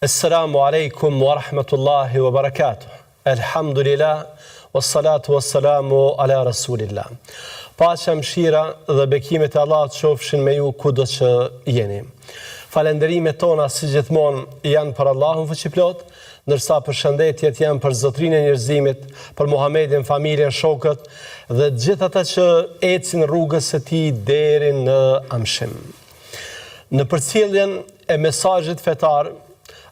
Assalamu alaikum wa rahmatullahi wa barakatuh. Alhamdulillah, wassalatu wassalamu ala rasulillah. Paqja, mëshira dhe bekimet e Allahut qofshin me ju kudo që jeni. Falënderimet tona si gjithmonë janë për Allahun fuqiplot, ndërsa përshëndetjet janë për Zotrinë e njerëzimit, për Muhamedin, familjen, shokët dhe gjithë ata që ecin rrugës së tij deri në amshim. Në përcjelljen e mesazhit fetar,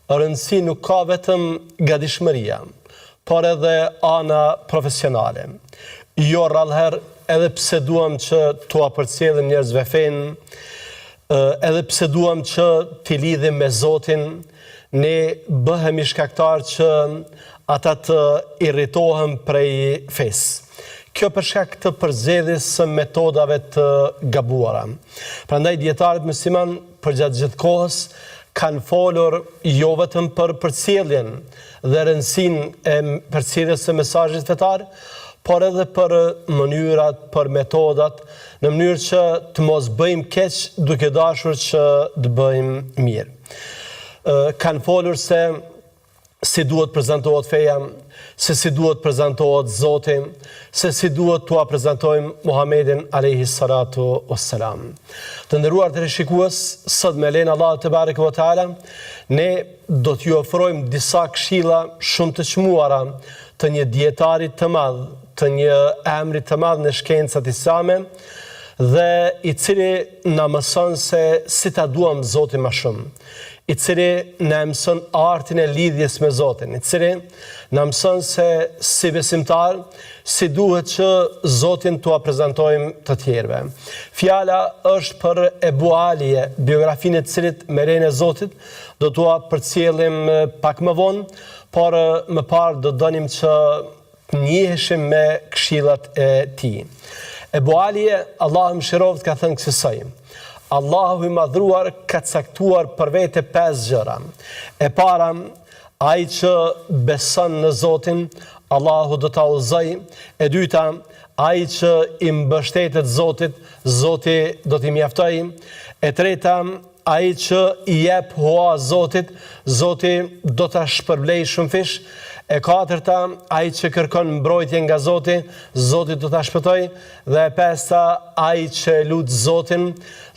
rëndësi nuk ka vetëm gatishmëria, por edhe ana profesionale. Jo rrallëherë, edhe pse duam që t'ua përcjellim njerëzve fenë, edhe pse duam që t'i lidhim me Zotin, ne bëhemi shkaktar që ata të irritohen prej fesë. Kjo për shkak të përzgjedhjes së metodave të gabuara. Prandaj dietarët musliman përgjatë gjithë kohës kanë folur jo vetëm për përcjelljen dhe rëndësinë e përcjelljes së mesazhit fetar, por edhe për mënyrat, për metodat, në mënyrë që të mos bëjmë keq duke dashur që të bëjmë mirë. Kanë folur se si duhet prezantohet feja, se si duhet prezantohet Zoti, se si duhet t'ua prezantojmë Muhamedin alayhi salatu wassalam. Të nderuar teleshikues, sot me lenin Allahu te bareke ve teala, ne do t'ju ofrojmë disa këshilla shumë të çmuara të një dietari të madh, të një emri të madh në shkencat islame, dhe i cili na mëson se si ta duam Zotin më shumë, i cili na mëson artin e lidhjes me Zotin, i cili na mëson se si besimtar, si duhet që Zotin t'ua prezantojmë të tjerëve. Fjala është për Ebu Alije, biografinë e cilit me lejen e Zotit do t'ua përcjellim pak më vonë, por më parë do donim që njiheshim me këshillat e tij. Ebu Alije, Allahu mëshiroft, ka thënë kësaj: Allahu i madhruar ka caktuar për vete 5 gjëra. E para, ai që beson në Zotin, Allahu do ta udhëzoj. E dyta, ai që i mbështetet Zotit, Zoti do t'i mjaftoj. E treta, ai që i jep hua Zotit, Zoti do ta shpërblej shumë fish. E katërta, ai që kërkon mbrojtje nga Zoti, Zoti do ta shpëtoj. Dhe e pesta, ai që lut Zotin,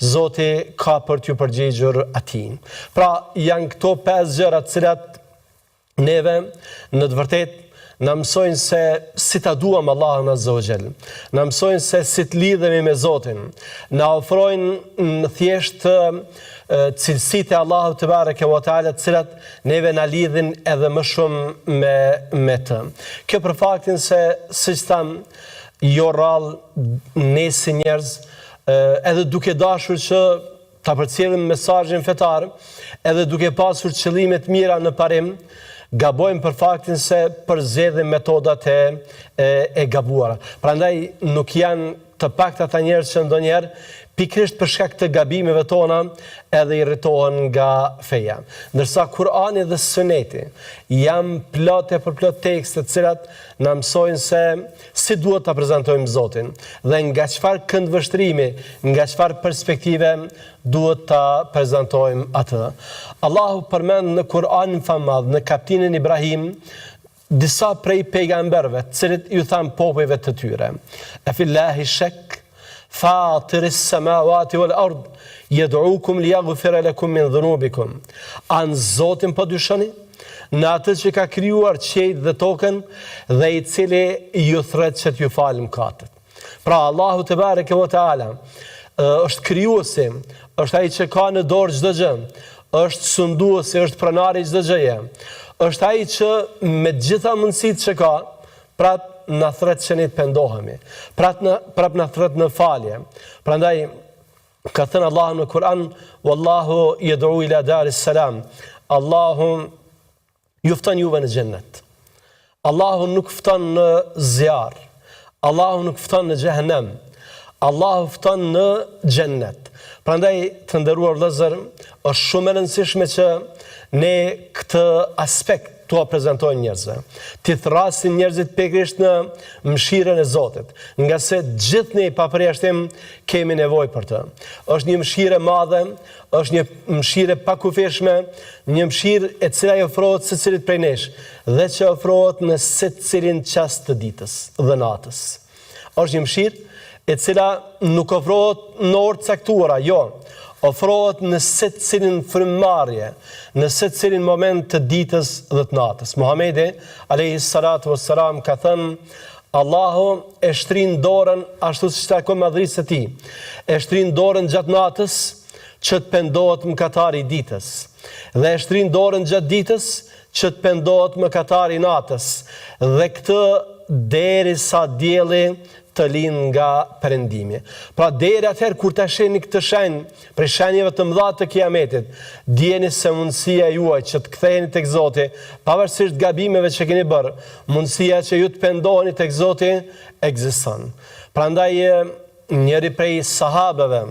Zoti ka për t'ju përgjigjur atij. Pra, janë këto 5 gjëra të cilat neve në të vërtetë na mësojnë se si ta duam Allahun azza wa jall. Na mësojnë se si të lidhemi me Zotin. Na ofrojnë thjesht cilësitë e Allahut te bareke ve teala, të cilat neve na lidhin edhe më shumë me të. Kjo për faktin se, siç tham, jo rrallë ne si njerëz, edhe duke dashur që ta përcjellim mesazhin fetar, edhe duke pasur qëllime të mira në parim, gabojmë për faktin se përzgjedhim metodat e gabuara. Prandaj nuk janë të pakta ata njerëz që ndonjëherë pikërisht për shkak të gabimeve tona edhe irritohen nga feja. Ndërsa Kurani dhe Suneti janë plot e përplot tekste të cilat na mësojnë se si duhet ta prezantojmë Zotin dhe nga çfarë këndvështrimi, nga çfarë perspektive duhet ta prezantojmë atë. Allahu përmend në Kur'anin famadh, në kapitullin Ibrahim, disa prej pejgamberëve, të cilët ju than popujve të tyre: E fillahi shak Fatir as-samawati wal ard yad'ukum liyaghfira lakum min dhunubikum. An Zotin po dyshoni? Në atë që ka krijuar qiejt dhe tokën dhe i cili ju thret që t'ju falë mëkatet. Pra Allahu te bareke ve teala është krijuesi, është ai që ka në dorë çdo gjë, është sunduesi, është pronari i çdo gjëje. Është ai që me gjitha mundësitë që ka, pra na thret që ne të pendohemi, prap na thret në falje. Prandaj ka thënë Allahu në Kur'an: Wallahu yad'u ila daris salam. Allahu ju fton juve në xhennet. Allahu nuk fton në zjarr. Allahu nuk fton në xhehenem. Allahu fton në xhennet. Prandaj, të nderuar vëllezër, është shumë e rëndësishme që ne këtë aspekt tua prezentojnë njerëzve. Ti thrasin njerëzit pikërisht në mëshirën e Zotit, nga se gjithë ne pa përjashtim kemi nevojë për të. Është një mëshirë e madhe, është një mëshirë e pakufishme, një mëshirë e cila i ofrohet secilit prej nesh dhe që ofrohet në secilin çast të ditës dhe natës. Është një mëshirë e cila nuk ofrohet në orë caktuara, jo, ofrohet në secilin frymëmarrje, në secilin moment të ditës dhe të natës. Muhamedi alayhi salatu wassalam ka thënë, Allahu e shtrin dorën ashtu siç takon madhrisë së tij. E shtrin dorën gjatë natës që të pendohet mëkatari i ditës, dhe e shtrin dorën gjatë ditës që të pendohet mëkatari i natës, dhe këtë derisa dielli të linë nga perëndimi. Pra deri atëherë kur ta shihni këtë shenjë, për shenjave të mëdha të kiametit, dijeni se mundësia juaj që të ktheheni tek Zoti, pavarësisht gabimeve që keni bërë, mundësia që ju të pendoheni tek Zoti ekziston. Prandaj njëri prej sahabeve,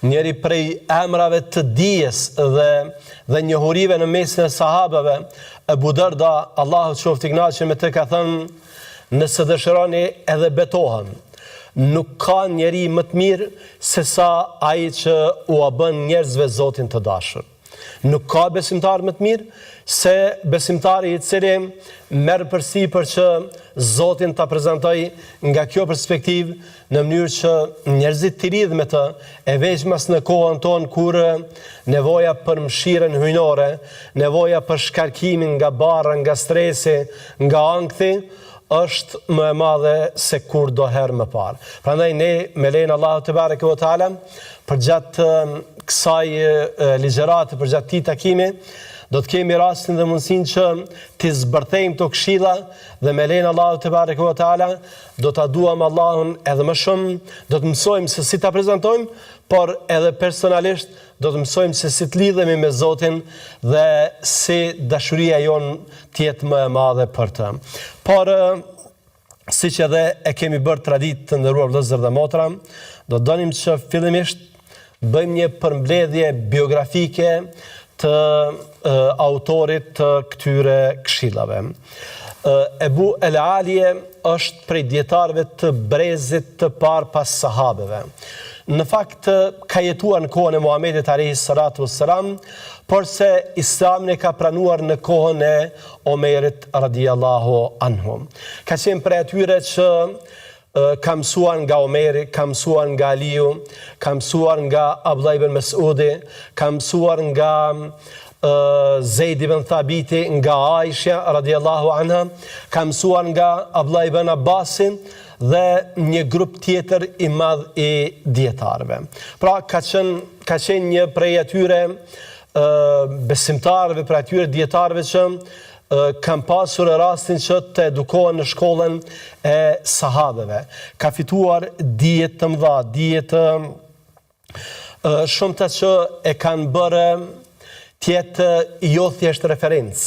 njëri prej emrave të dijes dhe njohurive në mesin e sahabeve, Abu Darda, Allahu qoftë i kënaqur me të, ka thënë, nëse dëshironi edhe betohem, nuk ka njeri më të mirë se sa ai që u bën njerëzve Zotin të dashur. Nuk ka besimtar më të mirë se besimtari i cili merr përsipër që Zotin ta prezantoj nga kjo perspektivë, në mënyrë që njerëzit të lidhë me të, e veçmas në kohën tonë kur nevoja për mëshirën hyjnore, nevoja për shkarkimin nga barra, nga stresi, nga ankthi, është më e madhe se kur do herë më parë. Prandaj ne me lejen Allahu te bareke ve teala, përgjatë kësaj ligjërate, përgjatë këtij takimi, do të kemi rastin dhe mundësinë që të zbërthejmë këto këshilla dhe me lejen Allahu te bareke ve teala do ta duam Allahun edhe më shumë, do të mësojmë se si ta prezantojmë, por edhe personalisht do të mësojmë se si të lidhemi me Zotin dhe si dashuria jonë të jetë më e madhe për të. Por siç edhe e kemi bërë traditë të nderuar vëllezër dhe motra, do donim që fillimisht bëjmë një përmbledhje biografike të autorit të këtyre këshillave. Ebu El Aliye është prej dietarëve të brezit të parë pas sahabeve. Në fakt ka jetuar në kohën e Muhamedit alayhi salatu wassalam, por se Islamin e ka pranuar në kohën e Omerit radhiyallahu anhu. Ka qenë prej atyre që ka mësuar nga Omeri, ka mësuar nga Aliu, ka mësuar nga Abdullah ibn Mas'udi, ka mësuar nga Zeid ibn Thabiti, nga Aisha radhiyallahu anha, ka mësuar nga Abdullah ibn Abbasin dhe një grup tjetër i madh i dietarëve. Pra ka qenë një prej atyre besimtarëve, prej atyre dietarëve që kam pasur rastin që të edukohen në shkollën e sahabeve. Ka fituar dije të mëdha, dije të shumta që e kanë bërë tjetë jo thjesht referencë,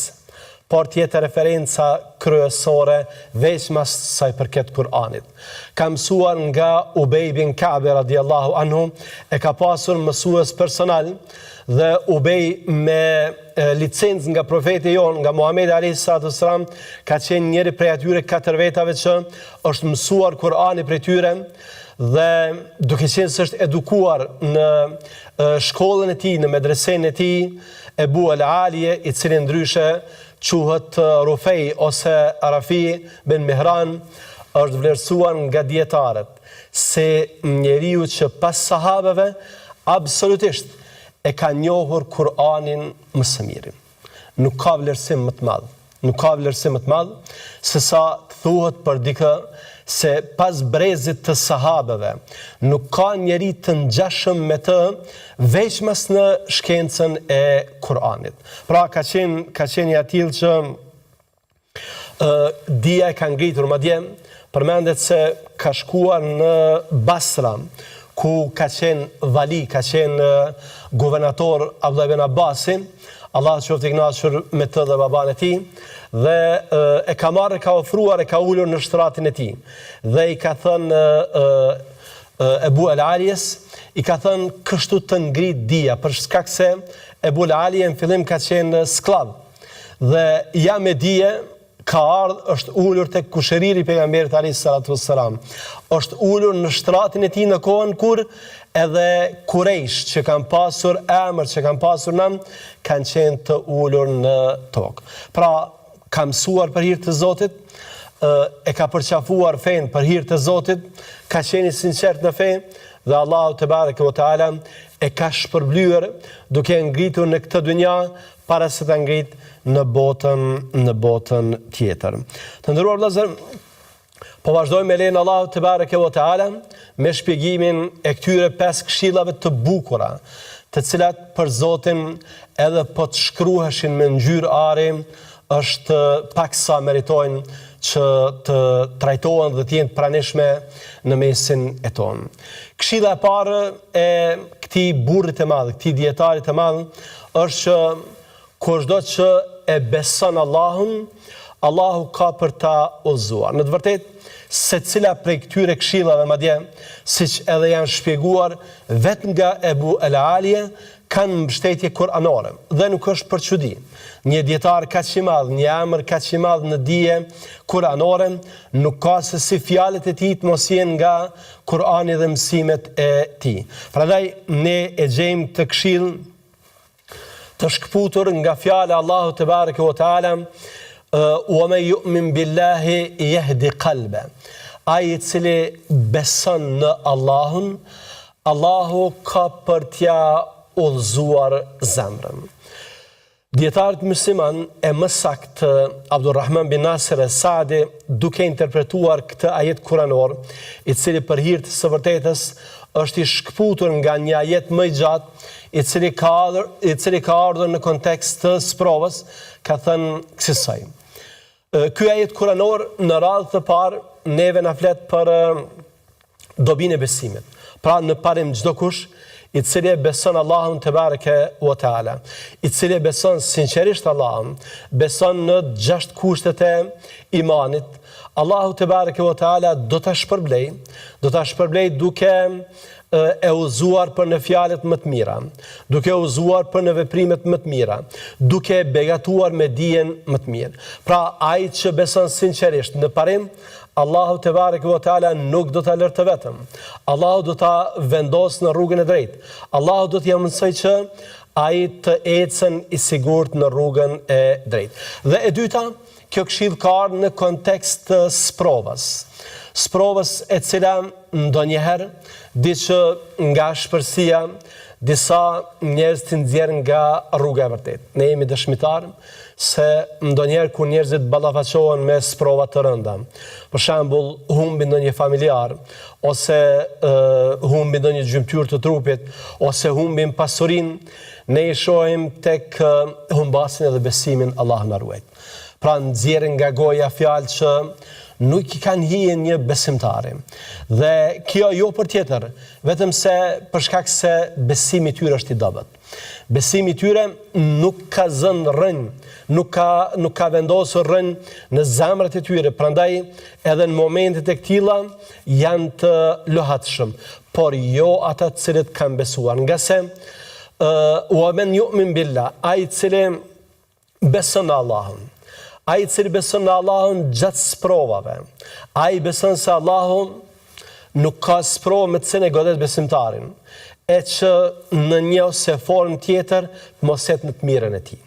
por tjetë referenca kryesore veçmas sa i përket Kur'anit. Ka mësuar nga Ubej bin Ka'b radhiyallahu anhu, e ka pasur mësues personal, dhe Ubej me licencë nga profeti jon, nga Muhamedi alayhi salatu wasalam, ka qenë njëri prej atyre 4 vetave që është mësuar Kur'ani prej tyre, dhe duke qenë se është edukuar në shkollën e tij, në medresen e tij, Ebu El Aliye, i cili ndryshe quhet Rufej ose Rafi bin Mihran, është vlerësuar nga dietarët se njeriu që pas sahabeve absolutisht e ka njohur Kur'anin më së miri. Nuk ka vlerësim më të madh. Nuk ka vlerësim më të madh se sa të thuhet për dikë se pas brezit të sahabeve nuk ka njeri të ngjashëm me të veçmas në shkencën e Kur'anit. Pra ka qenë i atill që dija e ka ngritur, madje përmendet se ka shkuar në Basra, ku ka qenë vali, ka qenë guvernator Abdullah ibn Abbasi, Allah qoftë i kënaqur me të dhe baban e tij, dhe e ka marrë, ka ofruar, e ka ulur në shtratin e tij. Dhe i ka thënë Ebu El Alijes, i ka thënë kështu të ngrit dija, për shkak se Ebu El Alije në fillim ka qenë sklav. dhe ja me dije ka ardhur, është ulur tek kushëriri i pejgamberit alayhis salatu wassalam. Është ulur në shtratin e tij në kohën kur edhe Kurejsh që kanë pasur emër, që kanë pasur nam, kanë qenë të ulur në tokë. Pra, ka mësuar për hir të Zotit, e ka përqafuar fen për hir të Zotit, ka qenë i sinqert në fe dhe Allahu te bareke ve teala e ka shpërblyer duke ngritur në këtë dynja para se ta ngrit në botën tjetër. Të nderuar vëllezër, po vazhdojmë me lejen Allahu te bareke ve teala me shpjegimin e këtyre 5 këshillave të bukura, të cilat për Zotin edhe po të shkruheshin me ngjyrë ari, është paksa meritojnë që të trajtohen dhe të jenë pranishme në mesin e tonë. Këshilla e parë e këtij burrit të madh, këtij dietarit të madh, është që kushdo që e beson Allahun, Allahu ka për ta udhëzuar. Në të vërtetë, secila prej këtyre këshillave, madje siç edhe janë shpjeguar vetëm nga Ebu el-Aliya, kanë mbështetje kuranore dhe nuk është për çudi. Një dietar kaq i madh, një emër kaq i madh në dije kuranore, nuk ka se si fjalët e tij të mos jenë nga Kurani dhe mësimet e tij. Prandaj ne e gjejmë të këshill të shkputur nga fjala Allahu te bareke ve teala, wa man yu'min billahi yahdi qalba. Ai i cili beson në Allahun, Allahu ka për t'ja udhëzuar zemrën. Dietarët musliman e më saktë Abdulrahman bin Nasir al-Saadi, duke interpretuar këtë ajet kuranor, i cili për hir të së vërtetës është i shkputur nga një ajet më i gjatë, i cili ka ardhur në kontekst të sprovës, ka thënë kësaj. Ky ajet kuranor në radhë të parë neve na flet për dobinë e besimit. Pra në parim çdo kush i cili beson Allahun te bareke ve teala, i cili beson sinqerisht Allahun, beson në 6 kushtet e imanit, Allahu te bareke ve teala do ta shpërblej duke e udhëzuar për në fjalët më të mira, duke udhëzuar për në veprimet më të mira, duke begatuar me dijen më të mirë. Pra ai që beson sinqerisht në parim, Allahu te bareke ve teala nuk do ta lërë të vetëm. Allahu do ta vendosë në rrugën e drejtë. Allahu do t'ia mësoj që ai të ecën i sigurt në rrugën e drejtë. Dhe e dyta, kjo këshill ka ardhur në kontekst të sprovës. Sprovës e cila ndonjëherë diçë nga shpërsia, disa njerëz të nxjerrin nga rruga e vërtetë. Ne jemi dëshmitar se ndonjëherë kur njerëzit ballafaqohen me sprova të rënda, për shembull humbi ndonjë familjar, ose humbi ndonjë gjymtyr të trupit, ose humbin pasurinë, ne i shohim tek humbasin edhe besimin, Allah na ruaj. Pra nxjerrin nga goja fjalë që nuk i kanë hije një besimtari. Dhe kjo jo për tjetër, vetëm se për shkak se besimi i tyre është i dobët. Besimi i tyre nuk ka zënë rënë, nuk ka vendosur rënë në zemrat e tyre, prandaj edhe në momentet e këtilla janë të lohatshëm, por jo ata të cilët kanë besuar. Nga se wa man yu'min billah, ai i cili beson në Allahun, ai i cili beson në Allahun gjatë sprovave, ai beson se Allahu nuk ka sprovë me të cilën e godet besimtarin, e që në një ose formë tjetër mos jetë në të mirën e tij.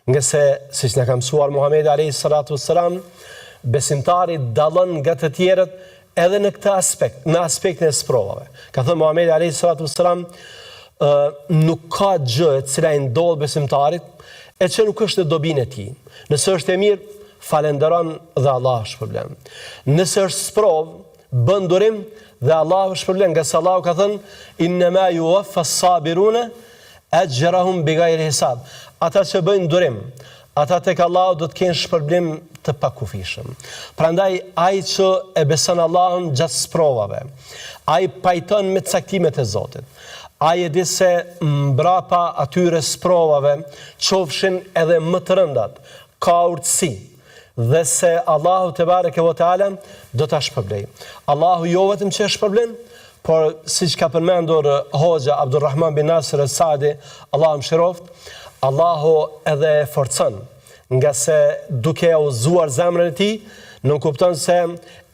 Nga se, siç na ka mësuar Muhamedi alayhis salatu wassalam, besimtari dallon nga të tjerët edhe në këtë aspekt, në aspektin e sprovave. Ka thënë Muhamedi alayhis salatu wassalam, nuk ka gjë e cila i ndodh besimtarit e që nuk është në dobinë e tij. Nëse është e mirë, falenderon dhe Allah shpërblen. Nëse është sprovë, bën durim dhe Allah shpërblen, nga se Allah ka thënë innama yuwaffa as-sabiruna ajrahum bighayri hisab. Ata që bëjnë durim, ata tek Allah do të kenë shpërblim të pakufishëm. Prandaj ai që e beson Allahun gjatë sprovave, ai pajton me caktimet e Zotit. Ai e di se mbrapa atyre sprovave, qofshin edhe më të rëndat, ka urtësi, dhe se Allahu te bareke ve teala do ta shpërblej. Allahu jo vetëm që shpërblen, por siç ka përmendur Hoxha Abdulrahman bin Nasir al-Saadi, Allahu mëshiroft, Allahu edhe forcon nga se duke e uzuar zemrën e tij, nuk kupton se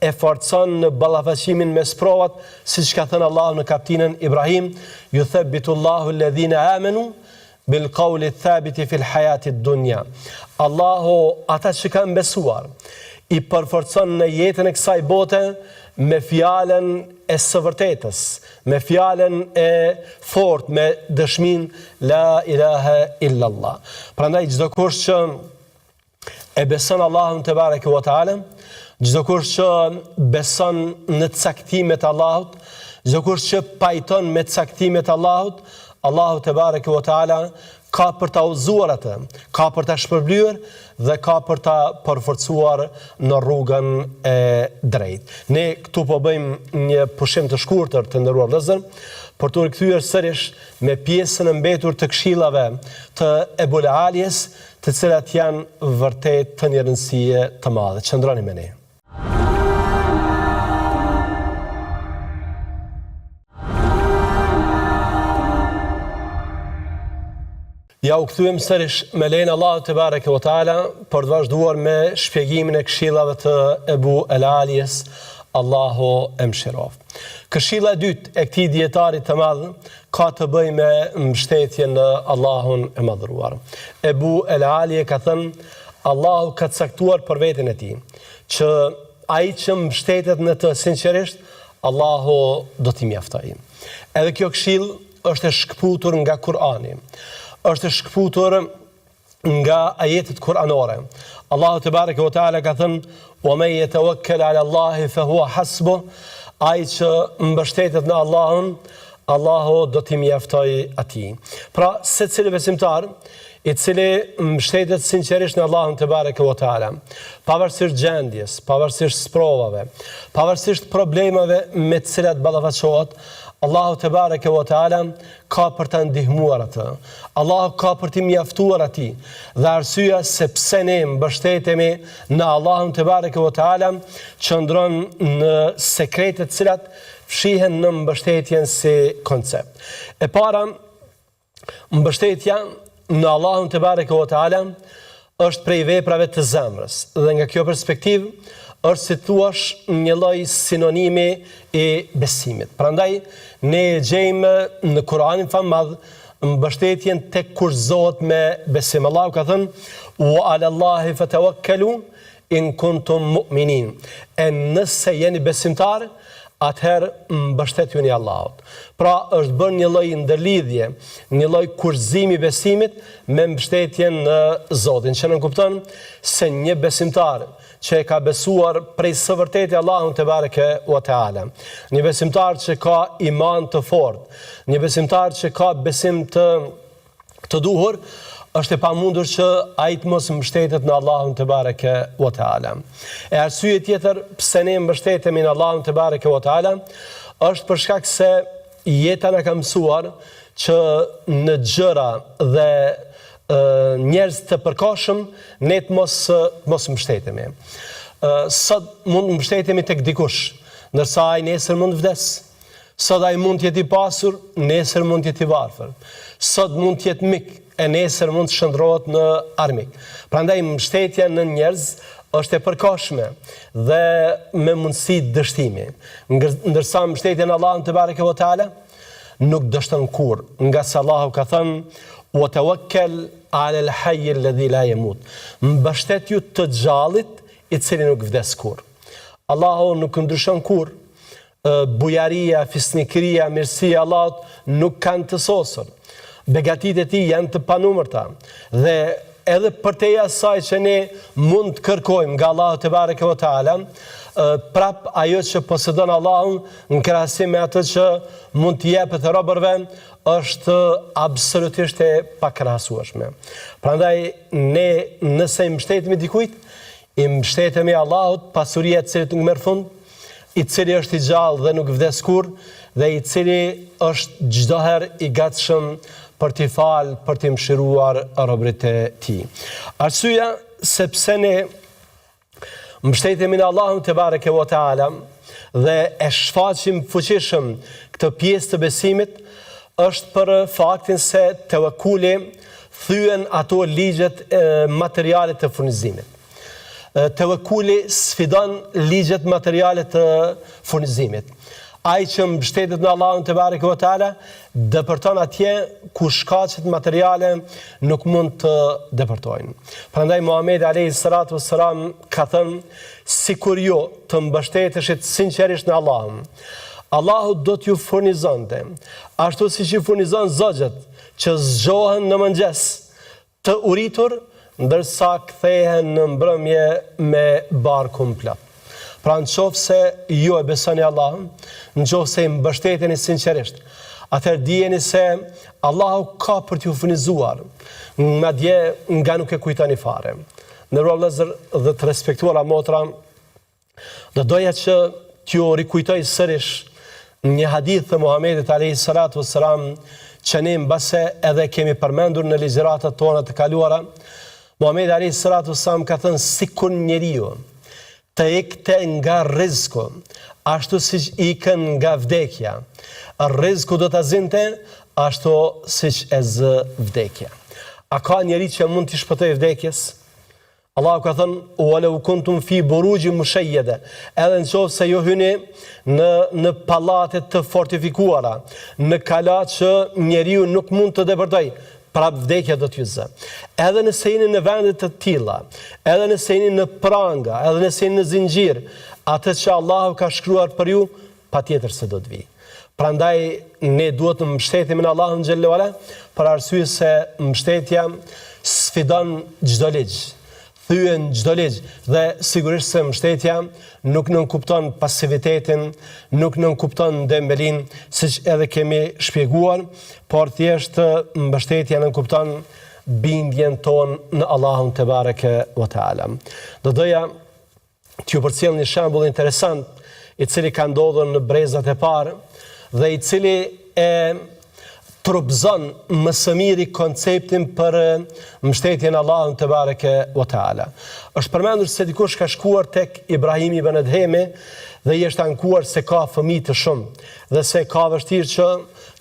e forcon në ballafaqimin mes provat, siç ka thënë Allahu në kapitullin Ibrahim, yuthabbitullahu alladhina amanu bil qawli thabiti fil hayati dunya. Allahu ata që kanë besuar i përforcon në jetën e kësaj bote me fjalën e së vërtetës, me fjalën e fortë, me dëshminë la ilaha illa Allah. Prandaj çdo kush që e beson Allahun te bareke ve teala, çdo kush që beson në caktimet e Allahut, çdo kush që pajton me caktimet e Allahut, Allahu te bareke ve teala ka për ta udhëzuar atë, ka për ta shpërblyer dhe ka për ta përforcuar në rrugën e drejtë. Ne këtu po bëjmë një pushim të shkurtër të nderuar vëllezër, për të rikthyer sërish me pjesën e mbetur të këshillave të Ebul Alijes, të cilat janë vërtet të një rëndësie të madhe. Qëndroni me ne. Ja u kthyem sërish me lejen Allahu te bareke ve teala për të vazhduar me shpjegimin e këshillave të Ebu El Alijes, Allahu e mëshiroft. Këshilla e dytë e këtij dietarit të madh ka të bëjë me mbështetjen në Allahun e madhëruar. Ebu El Alije ka thënë, Allahu ka caktuar për veten e tij që ai që mbështetet në të sinqerisht, Allahu do t'i mjaftojë. Edhe kjo këshill është e shkputur nga Kurani, është e shkputur nga ajetet kuranore. Allahu te bareke ve teala ka thënë: "Wa man yatawakkal 'ala Allahi fa huwa hasbuh", ai që mbështetet në Allahun, Allahu do t'i mjaftojë atij. Pra, secili besimtar i cili mbështetet sinqerisht në Allahun te bareke ve teala, pavarësisht gjendjes, pavarësisht provave, pavarësisht problemeve me të cilat ballafaqohet, Allahu te bareke ve teala ka për ta ndihmuar atë. Allahu ka për t'i mjaftuar atij. Dhe arsyeja se pse ne mbështetemi në Allahun te bareke ve teala qëndron në sekretet të cilat fshihen në mbështetjen si koncept. E para, mbështetja në Allahun te bareke ve teala është prej veprave të zemrës. Dhe nga kjo perspektivë është si thuash një lloj sinonimi i besimit. Prandaj ne gjejmë në Kur'anin famadh mbështetjen tek kurzohet me besim. Allahu ka thënë: "Wa 'ala Allahi fatawakkalu in kuntum mu'minin." E nëse jeni besimtar, atëherë mbështetjuni Allahut. Pra është bërë një lloj ndërlidhje, një lloj kurzimi besimit me mbështetjen në Zotin, që nënkupton kupton se një besimtar që e ka besuar prej së vërtetë Allahun te bareke ve teala, një besimtar që ka iman të fortë, një besimtar që ka besim të duhur, është e pamundur që ai të mos mbështetet në Allahun te bareke ve teala. E arsye tjetër pse ne mbështetemi në Allahun te bareke ve teala është për shkak se jeta na ka mësuar që në gjëra dhe njerëz të përkohshëm ne të mos mbështetemi. Sot mund mbështetemi tek dikush, ndërsa ai nesër mund vdes. Sot ai mund të jetë i pasur, nesër mund të jetë i varfër. Sot mund të jetë mik, e nesër mund të shndrohet në armik. Prandaj mbështetja në njerëz është e përkohshme dhe me mundësi dështimi. Ndërsa mbështetja në Allahun te bareke ve teala nuk dështon kurrë, nga se Allahu ka thënë: "Wa tawakkal 'ala al-hayy alladhi la yamut." Mbështetju të gjallit i cili nuk vdes kurrë. Allahu nuk ndryshon kurrë. Bujaria, fisnikëria, mirësia e Allahut nuk kanë të sosur. Begatitë e tij janë të panumërta dhe edhe përteja asaj që ne mund të kërkojmë nga Allahu te bareke ve teala, prap ajo që posedon Allahu në krahasim me atë që mund të jepet robërve është absolutisht e pakrahasueshme. Prandaj ne nëse i mbështetemi dikujt, i mbështetemi Allahut, pasuria e cilit nuk merr fund, i cili është i gjallë dhe nuk vdes kurrë, dhe i cili është çdo herë i gatshëm për t'i falë, për t'i mëshiruar robërit e tij. Arsyeja sepse ne mbështetemi në Allahun te bareke ve teala dhe e shfaqim fuqishëm këtë pjesë të besimit është për faktin se tevekuli thyen ato ligjet materiale të furnizimit. Tevekuli sfidon ligjet materiale të furnizimit. Ai që mbështetet në Allahun te bareke ve teala depërton atje ku shkaqet materiale nuk mund të depërtojnë. Prandaj Muhamedi alayhi salatu wassalam ka thënë, sikur ju të mbështeteshit sinqerisht në Allahun, Allahu do t'ju furnizonte, ashtu siç i furnizon zogjet që zgjohen në mëngjes të uritur, ndërsa kthehen në mbrëmje me barkun plot. Pra në qofë se ju e besoni Allahun, në qofë se i mbështeteni sinqerisht, atëherë dijeni se Allahu ka për t'ju furnizuar, madje nga nuk e kujtoni fare. Nderuar vëllezër dhe të respektuara motra, do doja që t'ju rikujtoj sërish një hadith të Muhamedit alayhi salatu wassalam, që ne mbase edhe kemi përmendur në ligjëratat tona të kaluara. Muhamedi alayhi salatu wassalam ka thënë, sikur njeriu të ikte nga rizku, ashtu siç ikën nga vdekja. Rizku do të zinte, ashtu siç e zë vdekja. A ka njeri që mund t'i shpëtoj vdekjes? Allahu ka thënë, walau kuntum fi burujin mushayyada, edhe në qoftë se ju hyni në pallate të fortifikuara, në kala që njeriu nuk mund të depërtoj, prap vdekja do t'ju zë. Edhe nëse jeni në vende të tilla, edhe nëse jeni në pranga, edhe nëse jeni në zinxhir, atë që Allahu ka shkruar për ju, patjetër se do të vi. Prandaj ne duhet të mbështetemi në Allahun xhallahu ala, për arsye se mbështetja sfidon çdo ligj, thyen çdo ligj, dhe sigurisht se mbështetja nuk nënkupton pasivitetin, nuk nënkupton dembelin, siç edhe kemi shpjeguar, por thjesht mbështetja nënkupton bindjen tonë në Allahun te bareke ve teala. Do doja t'ju përcjell një shembull interesant, i cili ka ndodhur në brezat e parë dhe i cili e trupzon më së miri konceptin për mbështetjen Allahun te bareke ve teala. Është përmendur se dikush ka shkuar tek Ibrahim ibn Adhemi dhe i është ankuar se ka fëmijë të shumë dhe se ka vështirë që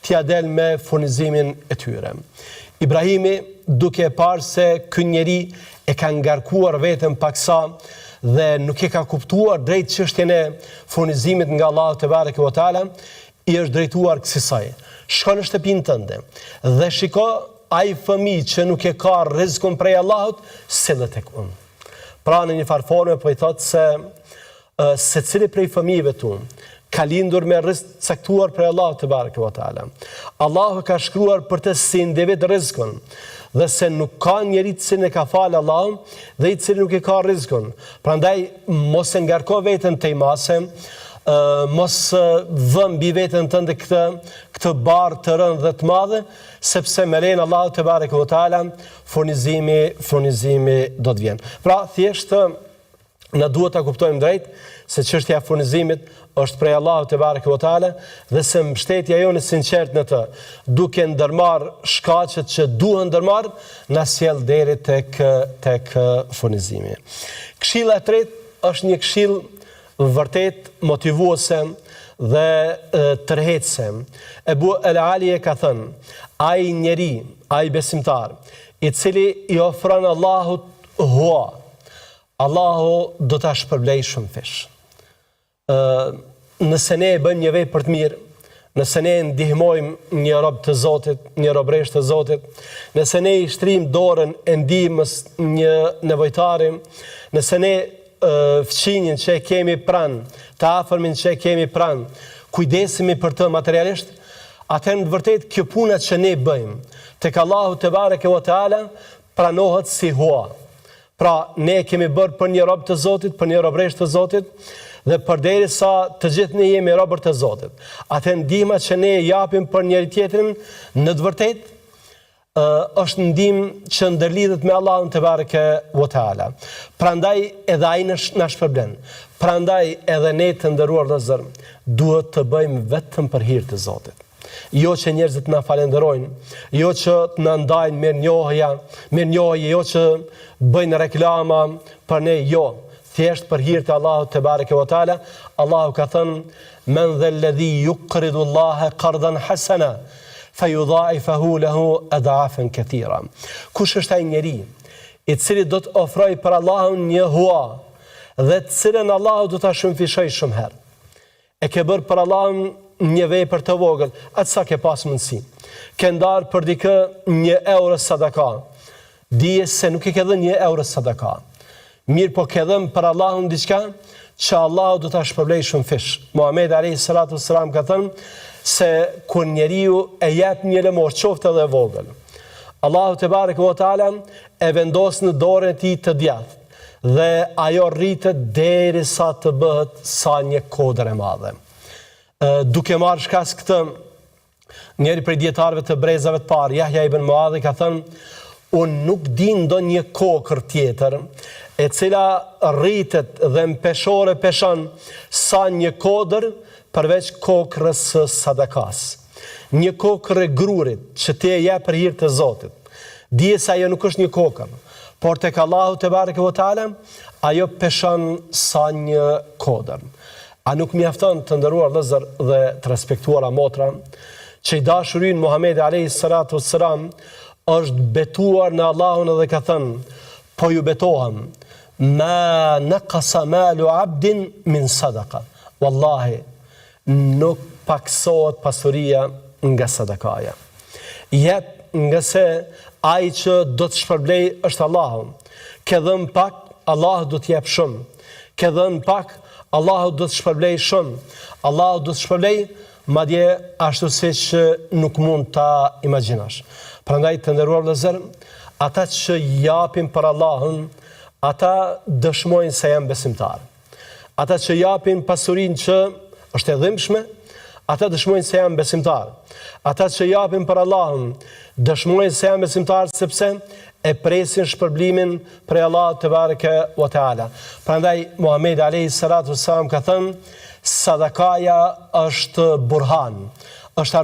t'ia del me furnizimin e tyre. Ibrahimi, duke parë se ky njeri e ka ngarkuar veten paksa dhe nuk e ka kuptuar drejt çështjen e furnizimit nga Allahu te bareke ve teala, i është drejtuar kësaj. Shko në shtëpinë tënde dhe shiko ai fëmijë që nuk e ka rrezikun prej Allahut, sillet tek unë. Pra në një farforme po i thotë se secili prej fëmijëve tu ka lindur me rrezik caktuar prej Allahut te bareke ve teala. Allahu ka shkruar për të si individ rrezikun, dhe se nuk ka njeri të cilin e ka falë Allahun dhe i cili nuk e ka rrezikun. Prandaj mos e ngarko veten tej mase, mos vëm mbi veten tënde këtë barë të rëndë dhe të madhe, sepse me lejen Allahu te bareke ve teala furnizimi do të vjen. Pra thjesht na duhet ta kuptojmë drejt se çështja e furnizimit është prej Allahut te bareke ve teala dhe se mbështetja jonë sinqert në të, duke ndërmarr shkaqet që duhen ndërmarr, na sjell deri tek furnizimi. Këshilla e tretë është një këshill vërtet motivuese dhe tërheqëse. Ebu el-Ali ka thënë, ai njeri, ai besimtar, i cili i ofron Allahut hua, Allahu do ta shpërblej shumë fish. Nëse ne e bëjmë një vepër për të mirë, nëse ne ndihmojmë një rob të Zotit, një robresh të Zotit, nëse ne i shtrim dorën e ndihmës një nevojtari, nëse ne fqinjin që e kemi pranë, të afërmin që e kemi pranë, kujdesemi për të materialisht, atëherë në vërtet kjo puna që ne bëjmë tek Allahu te bareke ve teala pranohet si hua. Pra ne kemi bërë për një rob të Zotit, për një robresh të Zotit, dhe përderisa të gjithë ne jemi robër të Zotit. Atëherë ndihma që ne japim për njëri tjetrin në të vërtetë është ndihmë që ndërlidhet me Allahun te bareke ve teala. Prandaj edhe ai na shpërblen. Prandaj edhe ne të nderuar vëllezër, duhet të bëjmë vetëm për hir të Zotit. Jo që njerëzit na falenderojnë, jo që të na ndajnë mirënjohje, jo që bëjnë reklama për ne, jo. Thjesht për hir të Allahut te bareke ve teala. Allahu ka thënë, men dha alladhi yuqridu Allaha qardan hasana, fayudha'ifahu lahu ad'afan katira. Kush është ai njeri i cili do të ofroj për Allahun një hua dhe të cilën Allahu do ta shumëfishoj shumë herë. E ke bërë për Allahun një vepër të vogël, atë sa ke pas mundësi. Ke ndarë për dikë 1 euro sadaka. Dije se nuk e ke dhënë 1 euro sadaka. Mirë po ke dhënë për Allahun diçka që Allahu do ta shpërblej shumë fish. Muhamedi alayhi salatu wassalam ka thënë se kur njeriu e jep një lëmor qoftë edhe vogël, Allahu te bareke ve teala e vendos në dorën e tij të djathtë dhe ajo rritet derisa të bëhet sa një kodër e madhe. Duke marrë shkas këtë, njëri prej dietarëve të brezave të parë, Yahya ibn Muadhi, ka thënë: unë nuk di ndonjë kokër tjetër e cila rritet dhe mpeshore peshon sa një kodër përveç kokrës së sadakas. Një kokër e grurit që ti e jep për hir të Zotit. Dije se ajo nuk është një kokër, por tek Allahu te bareke ve teala ajo peshon sa një kodër. A nuk mjafton, të nderuar vëllezër dhe të respektuara motra, që i dashuri Muhamedi alayhi salatu wassalam është betuar në Allahun dhe ka thënë: po ju betohem, ma naqasa malu abdin min sadaqa. Wallahi, nuk paksohet pasuria nga sadakaja. Jep nga se ai që do të shpërblej është Allahu. Ke dhënë pak, Allahu do të jep shumë. Ke dhënë pak, Allahu do të shpërblej shumë. Allahu do të shpërblej madje ashtu siç nuk mund ta imagjinosh. Prandaj të nderuar vëllezër, ata që japin për Allahun, ata dëshmojnë se janë besimtarë. Ata që japin pasurinë që është e dhimbshme, ata dëshmojnë se janë besimtarë. Ata që japin për Allahun, dëshmojnë se janë besimtarë sepse e presin shpërblimin prej Allahut te bareke ve teala. Prandaj Muhamedi alayhi salatu wassalam ka thënë: sadakaja është burhan, është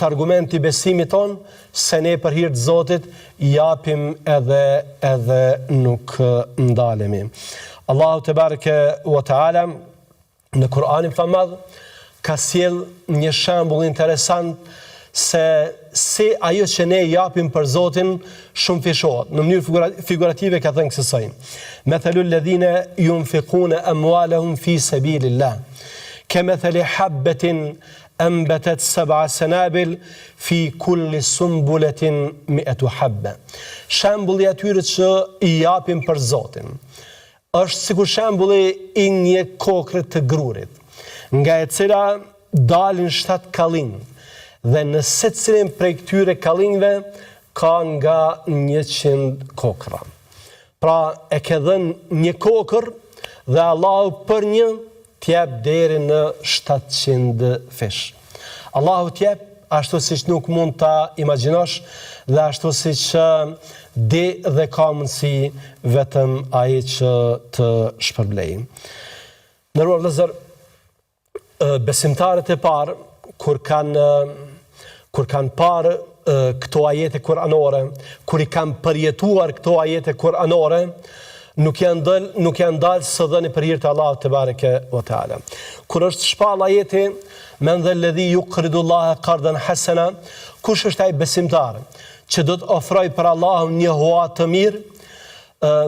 argument i besimit ton se ne për hir të Zotit japim edhe nuk ndalemi. Allahu te bareke ve teala në Kur'anin famadh ka sjell një shembull interesant se si ajo që ne japim për Zotin shumë fishohet. Në mënyrë figurative ka thënë kësaj: mathalul ladhina yunfiquna amwalahum fi sabilillah kamathali habatin anbatat 7 sanabil fi kulli sumbulatin 100 habba. Shembulli atyre që i japim për Zotin është sikur shembulli i një kokre të grurit, nga e cila dalin 7 kallinj, dhe në secilin prej këtyre kallinjve ka nga 100 kokra. Pra e ke dhënë një kokër dhe Allahu për një t'jep deri në 700 fish. Allahu t'jep ashtu siç nuk mund ta imagjinosh dhe ashtu siç di dhe ka mundësi vetëm ai që të shpërblej. Ndërruar vëllezër, besimtarët e parë kur kanë parë këto ajete kuranore, kur i kanë përjetuar këto ajete kuranore, nuk janë dalë së dhënë për hir të Allahut te bareke ve teala. Kur është shpall ajeti: men dhe ledhi yuqridullaha qardan hasana, kush është ai besimtar që do të ofroj për Allahun një hua të mirë?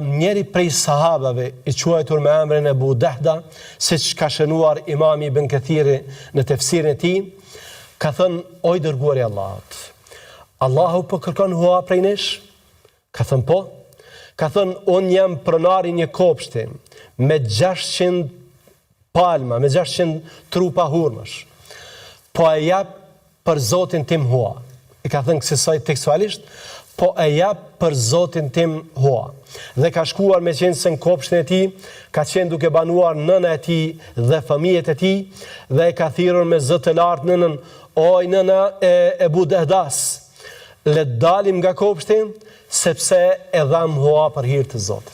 Njeri prej sahabave i quajtur me emrin Ebu Dehda, siç ka shënuar Imami Ibn Kathiri në tefsirin e tij, ka thënë: o i dërguari i Allahut, Allahu po kërkon hua prej nesh? Ka thënë po. Ka thënë: unë jam pronari një kopshti me 600 palma, me 600 trupa hurmësh, po e jap për Zotin tim hua. I ka thënë kësaj tekstualisht: po e jap për Zotin tim hua. Dhe ka shkuar me qenë se në kopshtin e tij ka qenë duke banuar nëna e tij dhe fëmijët e tij, dhe e ka thirrur me zë të lartë nënën: oj nëna e Ebu Dehdas, le të dalim nga kopshti sepse e dham hua për hir të Zotit.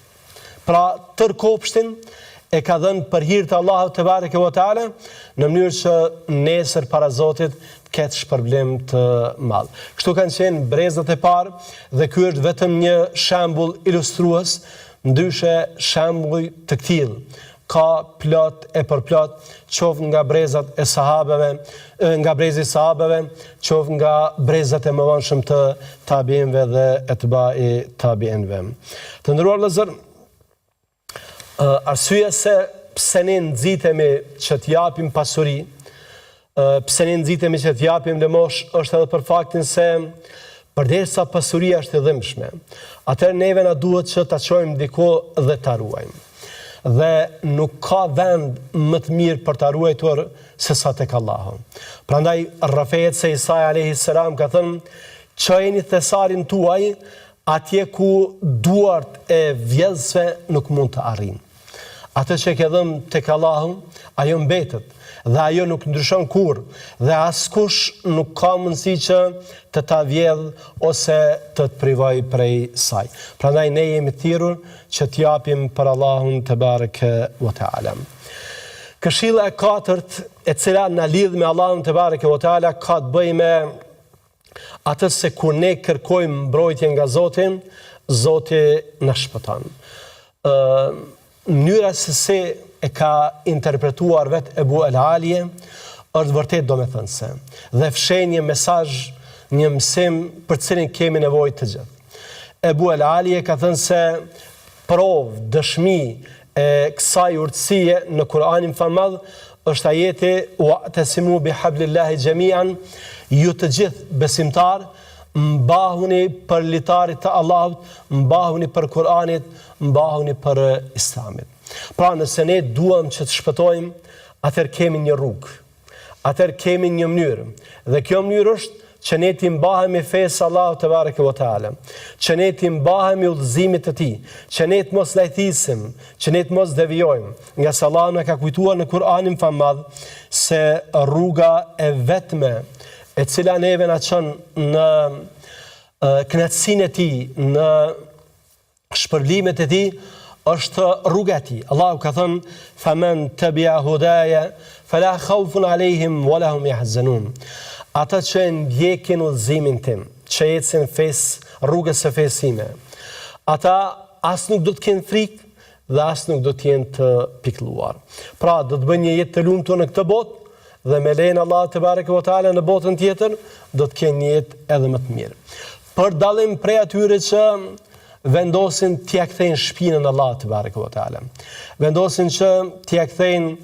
Pra tër kopshtin e ka dhënë për hir të Allahut te bareke ve teala, në mënyrë që nesër para Zotit ketë shpërblim të madh. Kështu kanë qenë brezat e parë, dhe ky është vetëm një shembull ilustrues, ndryshe shembulli të tillë ka plot e përplot, qof nga brezat e sahabeve, nga brezi sahabeve, qof nga brezat e mëvonshëm të tabiinëve dhe etba'i tabiinëve. Të nderuar vëllezër, arsyeja se pse ne nxitemi që t'japim pasuri, pse ne nxitemi që t'japim lëmosh, është edhe për faktin se përderisa pasuria është e dhimbshme, atëherë neve na duhet që ta çojmë diku dhe ta ruajmë. Dhe nuk ka vend më të mirë për ta ruajtur se sa tek Allahu. Prandaj rrafehet se Isa alayhis salam ka thënë: "Çojeni thesarin tuaj atje ku duart e vjedhësve nuk mund të arrijnë." Atë që ke dhënë tek Allahu, ajo mbetet dhe ajo nuk ndryshon kurrë dhe askush nuk ka mundësi që të ta vjedh ose të privoj prej saj. Prandaj ne jemi thirrur që t'japim për Allahun te bareke ve teala. Këshilla e katërt e cila na lidh me Allahun te bareke ve teala ka të bëjë me atë se kur ne kërkojmë mbrojtje nga Zoti, Zoti na shpëton. Mënyra se si e ka interpretuar vet Ebu el-Aliye është vërtet domethënëse dhe fshen një mesazh, një mësim për cilin kemi nevojë të gjithë. Ebu el-Aliye ka thënë se provë, dëshmi e kësaj urtësie në Kur'anin famëdh është ajeti wa'tasimu bihablillahi jami'an, ju të gjithë besimtar mbahuni për litarit të Allahut, mbahuni për Kur'anit, mbahuni për Islamit. Pra nëse ne duam që të shpëtojmë, atëherë kemi një rrugë, atëherë kemi një mënyrë, dhe kjo mënyrë është që ne t'i mbahemi fesë Allahu te bareke ve teala, që ne t'i mbahemi udhëzimit të tij, që ne të mos lajthisim, që ne të mos devijojmë, nga se Allahu na ka kujtuar në Kur'anin famëdh se rruga e vetme e cila neve na çon në kënaqësinë e tij, në shpërblimet e tij, është rruga e tij. Allahu ka thënë: "Faman tabi'a hudaya fala khawfun 'alayhim wala hum yahzanun." Ata që ndjekin udhëzimin tim, që ecin rrugës së fesë time, ata as nuk do të kenë frikë dhe as nuk do të jenë të pikëlluar. Pra, do të bëjnë një jetë të lumtur në këtë botë dhe me lejen e Allahut te bareke ve teala në botën tjetër do të kenë një jetë edhe më të mirë. Për dallim prej atyre që vendosin t'ia kthejnë shpinën Allahut te bareke ve teala. Vendosin që t'ia kthejnë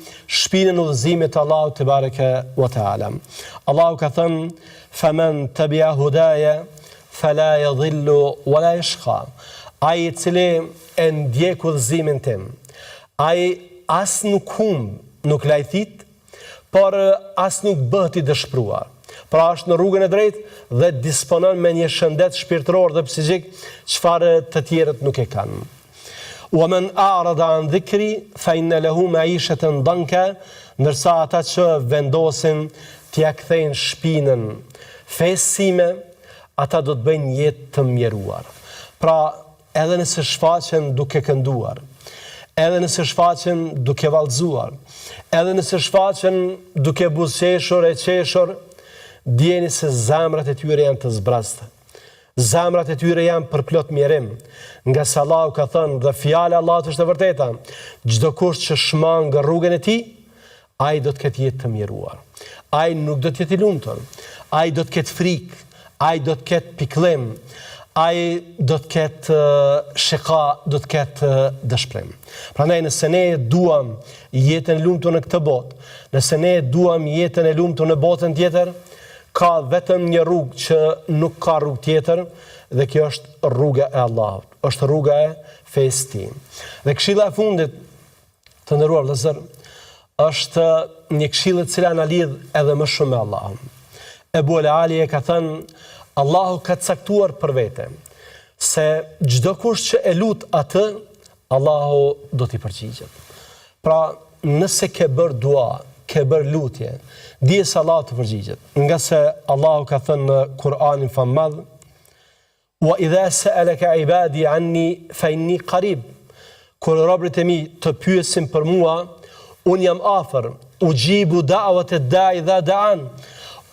shpinën udhëzimit të Allahut te bareke ve teala. Allahu ka thënë: "Faman tabi'a hudaya fala yadhillu wala yashqa." Ai i cili e ndjek udhëzimin tim, ai as nuk humb, nuk lajthit, por as nuk bëhet i dëshpëruar. Pra është në rrugën e drejtë dhe disponon me një shëndet shpirtëror dhe psiqik çfarë të tjerët nuk e kanë. Wa man a'rada an dhikri fa inna lahu ma'ishatan danka, ndërsa ata që vendosin t'ia kthejnë shpinën fesë sime, ata do të bëjnë jetë të mjeruar. Pra, edhe nëse shfaqen duke kënduar, edhe nëse shfaqen duke vallëzuar, edhe nëse shfaqen duke buzëqeshur e qeshur, dijeni se zemrat e tyre janë të zbrasta. Zemrat e tyre janë përplot mjerim, nga se Allahu ka thënë dhe fjala e Allahut është e vërteta: çdo kush që shman nga rrugën e tij, ai do të ketë jetë të mjeruar. Ai nuk do të jetë i lumtur, ai do të ketë frikë, ai do të ketë pikëllim, ai do të ketë sheka, do të ketë dëshpërim. Prandaj nëse ne duam jetën e lumtur në këtë botë, nëse ne duam jetën e lumtur në botën tjetër, ka vetëm një rrugë që nuk ka rrugë tjetër, dhe kjo është rruga e Allahut, është rruga e fesë tij. Dhe këshilla e fundit, të nderuar vëllezër, është një këshillë e cila na lidh edhe më shumë me Allahun. Ebu el-Aliye ka thënë: Allahu ka caktuar për vete se çdo kush që e lut atë, Allahu do t'i përgjigjet. Pra, nëse ke bërë dua, ke bërë lutje, dije se Allahu të përgjigjet. Nga se Allahu ka thënë në Kur'anin famëdh: "Wa idha sa'alaka 'ibadi 'anni fa inni qarib." Kur robërit e mi të pyesin për mua, unë jam afër, ujibu da'wat ad-da'i idha da'an.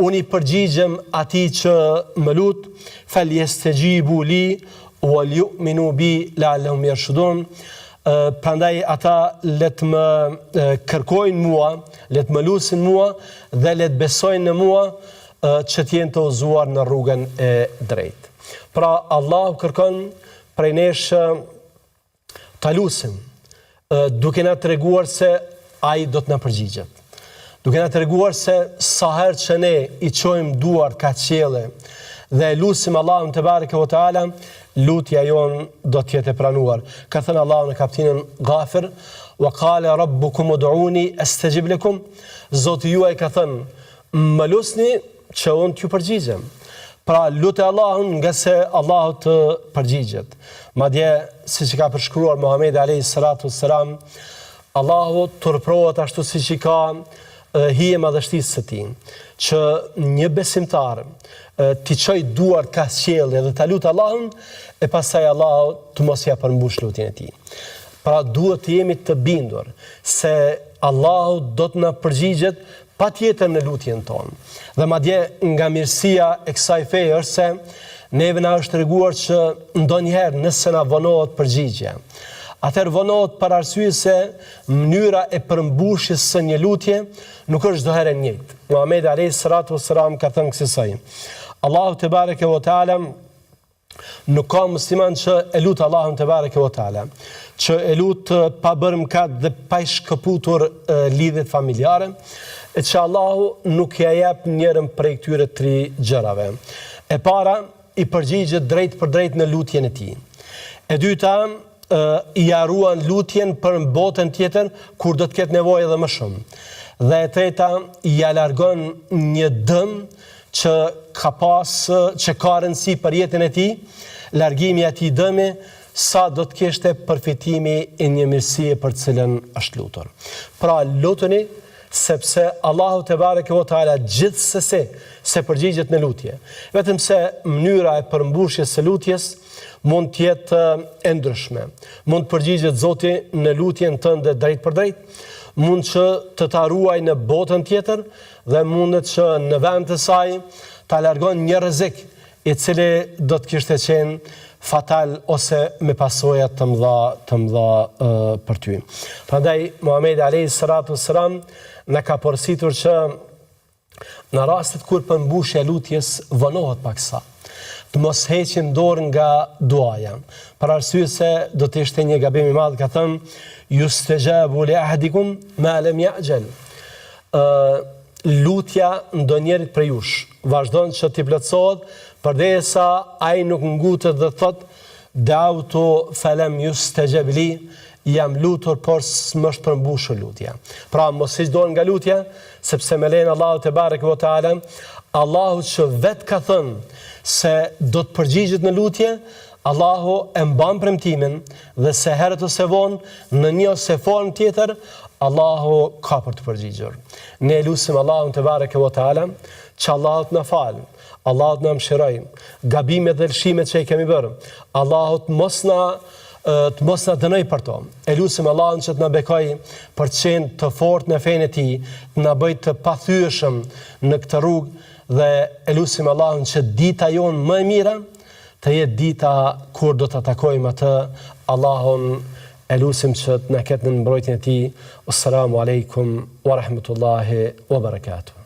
Unë i përgjigjem atij që më lut, falyastajibu li wal yu'minu bi la'allahum yarshudun. Prandaj ata let më kërkojnë mua, let më lusin mua dhe let besojnë në mua që t'jenë të udhëzuar në rrugën e drejtë. Pra Allahu kërkon prej nesh ta lusim, duke na treguar se ai do të na përgjigjet. Duke na treguar se sa herë që ne i çojmë duart ka qielli dhe lusim Allahun te bareke ve teala, lutja jon do të jetë e pranuar. Ka thënë Allahu në kapitullin Ghafir, wa qala rabbukum ud'uni astajib lakum. Zoti juaj ka thënë, më lusni që unë t'ju përgjigjem. Pra lutë Allahun nga se Allahu të përgjigjet. Madje siç ka përshkruar Muhamedi alayhi salatu wassalam, Allahu turprohet ashtu siç i ka hije madhështisë së tij, që një besimtar t'i çoj duart ka qielli dhe ta lutë Allahun e pastaj Allahu të mos ja përmbush lutjen e tij. Pra duhet të jemi të bindur se Allahu do të na përgjigjet patjetër në lutjen tonë. Dhe madje nga mirësia e kësaj feje është se neve na është treguar që ndonjëherë nëse na vonohet përgjigje, atëherë vonohet për arsye se mënyra e përmbushjes së një lutje nuk është çdo herë e njëjtë. Muhamedi alayhi salatu wassalam ka thënë kësaj: Allahu te bareke ve teala, nuk ka musliman që e lut Allahun te bareke ve teala, që e lut pa bërë mëkat dhe pa i shkëputur lidhjet familjare, e që Allahu nuk ja jep njërën prej këtyre 3 gjërave. E para, i përgjigjet drejt për drejt në lutjen e tij. E dyta, i haruan lutjen për botën tjetër kur do të ketë nevojë edhe më shumë. Dhe e treta, i largon një dëm që ka rëndësi për jetën e tij, largimi i atij dëmi sa do të kishte përfitimi i një mirësie për cilën është lutur. Pra lutuni sepse Allahu te bareke ve teala gjithsesi se përgjigjet në lutje. Vetëm se mënyra e përmbushjes së lutjes mund të jetë e ndryshme. Mund të përgjigjet Zoti në lutjen tënde drejt për drejt, mund që të ta ruaj në botën tjetër dhe mundet që në vend të saj ta largon një rrezik i cili do të kishte qenë fatal ose me pasoja të mëdha për ty. Prandaj Muhamedi alayhi salatu wassalam na ka porositur që në rastet kur përmbushja e lutjes vonohet paksa, të mos heqim dorë nga duaja. Për arsye se do të ishte një gabim i madh, ka thënë yustajabu li ahadikum ma lam ya'jal. Lutja ndonjërit prej jush vazhdon që t'i plotësohet përderisa ai nuk ngutet dhe thot da'utu falam yustajab li, jam lutur por s'm'është përmbushur lutja. Pra mos hiq dorë nga lutja, sepse me lejen Allahu te bareke ve teala, Allahu që vetë ka thënë se do të përgjigjet në lutje, Allahu e mban premtimin dhe se herët ose vonë në një ose formë tjetër Allahu ka për të përgjigjur. Ne lutim Allahun te bareke ve teala që Allahu të na falë, Allahu të na mëshiroj gabimet dhe lëshimet që i kemi bërë, Allahu të mos na dënoj për to. E lutim Allahun që të na bekoj për të qenë të fortë në fenë e tij, të na bëj të pathyeshëm në këtë rrugë dhe e lutim Allahun që dita jonë më e mira të jetë dita kur do të takojmë atë. Allahun e lutim që të na ketë në mbrojtjen e tij. Assalamu alaikum wa rahmatullahi wa barakatuh.